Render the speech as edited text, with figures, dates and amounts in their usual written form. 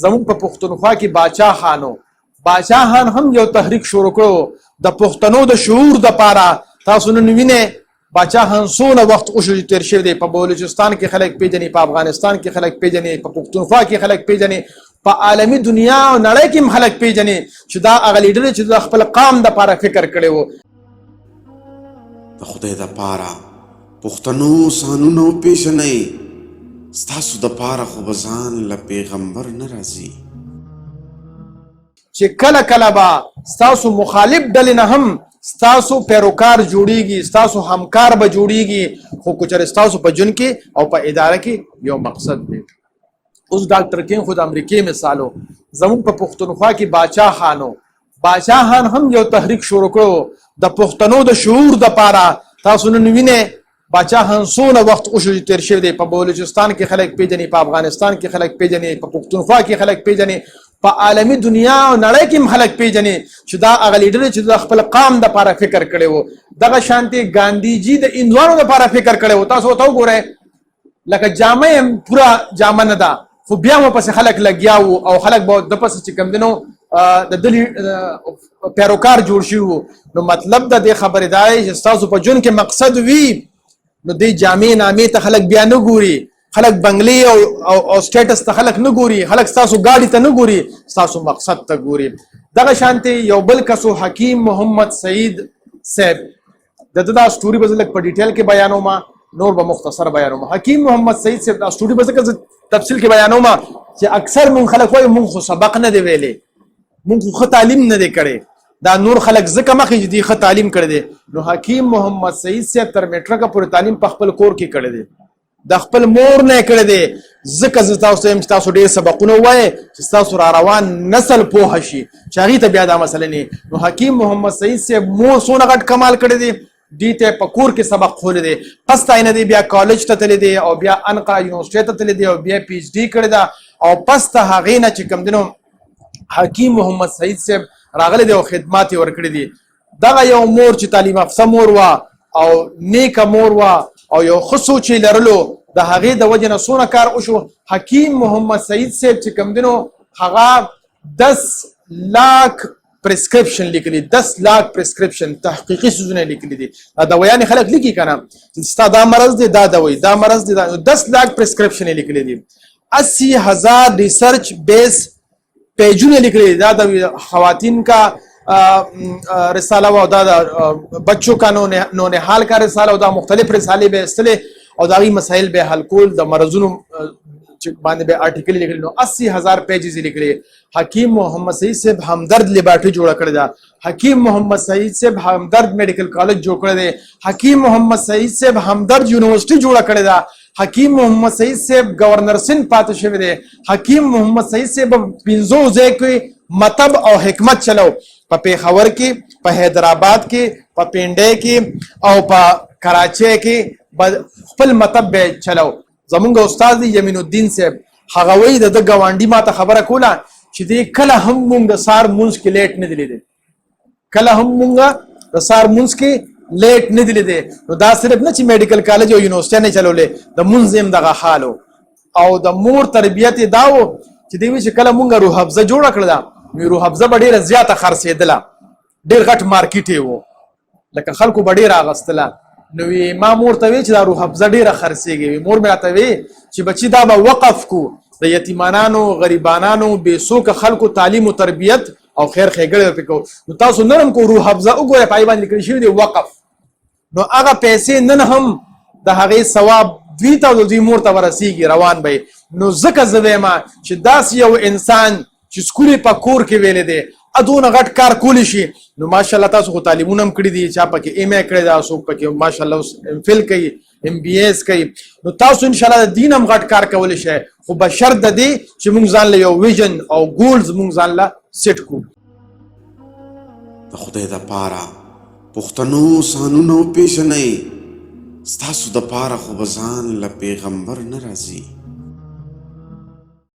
زموږ په پښتونخوا کې باچا خانو باچا خان هم یو تحریک شروع کړو د پښتنو د شعور د پاره. تاسو نن وینئ باچا خان څونه وخت اوشو تیر شوی دی. په بلوچستان کې خلک پیژني، په افغانستان کې خلک پیژني، په پښتونخوا کې خلک پیژني، په عالمي دنیا او نړۍ کې هم خلک پیژني چې دا هغه لیډر چې د خپل قام د پاره فکر کړی و. د خدای د پاره پښتنو سانونو پیژنئ، ستاسو د پاره خو به ځان له پیغمبر نه راځي. چې کله کله به ستاسو مخالف ډلې نه هم ستاسو پیروکار جوړیږي، ستاسو همکار به جوړیږي، خو که چېرې ستاسو په ژوند کې او په اداره کې یو مقصد دی. اوس ډاکټر کینګ خو د امریکې مثالو زموږ په پښتونخوا کې باچا خانو باچا خان هم یو تحریک شروع کړو د پښتنو د شعور د پاره. تاسو نن وینئ باچا خان څونه وخت اوشو تیر شوی دی. په بلوچستان کې خلک پیژني، په افغانستان کې خلک پیژني، په پښتونخوا کې خلک پیژني، په عالمي دنیا او نړۍ کې هم خلک پیژني چې دا هغه لیډر چې د خپل قام د پاره فکر کړی و. دغه شانتي ګاندیجي د هندوانو د پاره فکر کړی و. تاسو ورته وګورئ لکه جامه یې پوره جامه نه ده، خو بیا مو پسې خلک لګیا وو او خلک به د پسې چې کوم دی نو د دلې پیروکار جوړ شوي وو. نو مطلب د دې خبرې دا دی چې ستاسو په ژوند کې مقصد وي نو دې جامې نامې ته خلک بیا نه ګوري، خلک بنگلې او سټیټس ته خلک نه ګوري، خلک ستاسو ګاډي ته نه ګوري، ستاسو مقصد ته ګوري. دغه شانتي یو بل کسو حکیم محمد سعید صاحب د دا سټوري به زه لږ په ډیټیل کې بیانوم، نور به مختصر بیانوم. حکیم محمد سعید صاحب دا سټوري به زه تفصیل کې بیانوم چې اکثر مونږ خلک وایي مونږ خو سبق نه دی ویلی، مونږ خو ښه تعلیم نه دی کړی، دا نور خلک ځکه مخې چې دوی ښه تعلیم کړی دی. نو حکیم محمد سعید صاحب تر میټرکه پورې تعلیم په خپل کور کې کړی دی، د خپل مور نه کړی دی. ځکه زه تاسو یم چې تاسو ډېر سبقونه ووایئ چې ستاسو را روان نسل پوهه شي چې هغې ته بیا دا مسله نه. نو حکیم محمد سعید صاحب مور څونه غټ کمال کړی دی، دې ته په کور کې سبق خولی دی، پس ته نه دی بیا کالج ته تللی دی او بیا انقره یونیورسټۍ ته تللی دی او بیا پی ایچ ډي کړې ده او پس ته هغې نه چې کوم دی نو حکیم محمد سعید صاحب راغلی دی او خدمات یې ورکړي دي. دغه یو مور چې تعلیم یافته مور وه او نیکه مور وه او یو ښه سوچ یې لرلو، د هغې د وجې نه څونه کار وشو. حکیم محمد سعید صاحب چې کوم دی نو هغه 10 لاک پرسکرپشن لیکلي، 10 لاک پرسکرپشن تحقیقي څیزونه لیکلي دي. دا دوایانې خلک لیکي که نه چې ستا دا مرض دی، دا دوی، دا مرض دی، 10 لاک پرسکرپشن یې لیکلي دي. 80,000 ریسرچ بیس پیجونه لیکلي دي. دا د خواتین کا رساله و، دا د بچو کا نونحال کا رساله و، دا مختلف رسالې به ایستلې او د هغې مسایل به حل کول، د مرضونو باندې به آرټیکل لیکلي. نو 80,000 پیجز یې لیکلي. حکیم محمد سعید صاحب همدرد لیبارټري جوړه کړې ده. حکیم محمد سعید صاحب همدرد میډیکل کالج جوړ کړی دی. حکیم محمد سعید صاحب همدرد یونیورسټي جوړه کړې ده. حکیم محمد سعید صاحب گورنر سند پاتې شوی دی. حکیم محمد سعید صاحب 5 ځای کې مطب او حکمت چلو، په پیښور کې، په حیدرآباد کې، په پنډۍ کې او په کراچۍ کې خپل مطب به چلو. زمونږ استاد دی یمین الدین صاحب، هغه وایي د ده ګاونډي ماته خبره کوله چې دی کله هم مونږ د سهار مونځ کې لیټ نه دی لیدی، کله هم مونږ د سهار مونځ کې لیټ نه دی لیدی. نو دا صرف نه چې میډیکل کالج او یونیورسټۍ نه چلولې، د مونځ هم دغه حال و. او د مور تربیت یې دا و چې دی وایي چې کله مونږ روح حفظه جوړه کړه ده، نو روح حفظه به ډېره زیاته خرڅېدله، ډېر غټ مارکیټ یې و، لکه خلکو به ډېره اخیستله. نو ما مور ته وی چې دا روح حفظه ډېره خرڅېږي. مور مې راته وی چې بچي دا به وقف کو د یتیمانانو، غریبانانو، بې څوکه خلکو تعلیم و تربیت او خیر ښېګړې ورپې کوو. نو تاسو نن هم کو روح حفظه وګورئ، په هغې باندې لیکل شوي دی وقف. نو هغه پیسې نن هم د هغې ثواب دوی ته او د دوی مور ته ورسېږي، روان به. نو ځکه زه وایم چې داسې یو انسان چې سکول په کور کې ویلی دی ادونه غټ کار کولی شي. نو ماشاءالله تاسو خو تعلیمونه هم کړي دي، چا پکې ایم ای کړی ده، څوک پکې ماشاءالله اوس ام فل کوي، ام بی ایس کوي. نو تاسو انشاءالله د دین هم غټ کار کولی شئ، خو بشرط د دې چې موږ ځان له یو ویژن او ګولز موږ ځان له سیټ کړو. د خدای د پاره پښتنو سانونو پیژنئ، ستاسو د پاره خو به ځان له پیغمبر نه راځي.